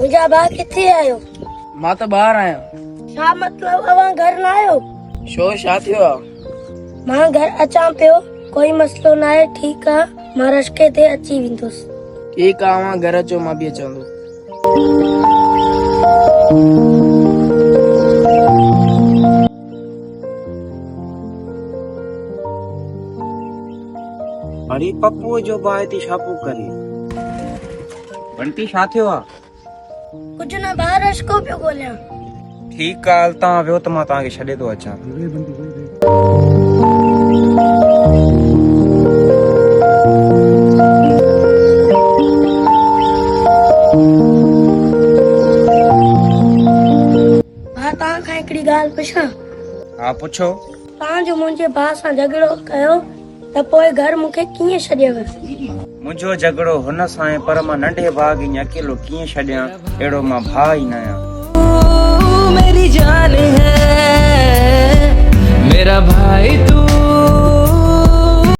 मुझा बा किथे आयो? मां तो बाहर आया। छा मतलब अवां घर न आयो? शो छा थियो आ? मां घर अचां पियो, कोई मसलो न आहे। ठीक आ, मां रश्के ते अची वेंदुस। ठीक आ, मां घर अचो, मां भी अचांदो। अरे पप्पू जो बाय थी छापो करे बंटी छा थियो आ? कुछ न, बाहर रश्को पियो ॻोल्हियां। ठीक आ, हल तव्हां वियो त मां तव्हांखे छॾे थो अचां। भाउ तव्हां खां हिकिड़ी ॻाल्हि पुछां? हा पुछो। तव्हां जो मुंहिंजे भाउ सां झगड़ो कयो त पोइ घर मूंखे कीअं छॾियव? मुंहिंजो झगड़ो हुन सां आहे, पर मां नंढे भाउ खे अकेलो कीअं छॾियां? अहिड़ो मां भाउ ई न आहियां। मेरी जान है मेरा भाई तू।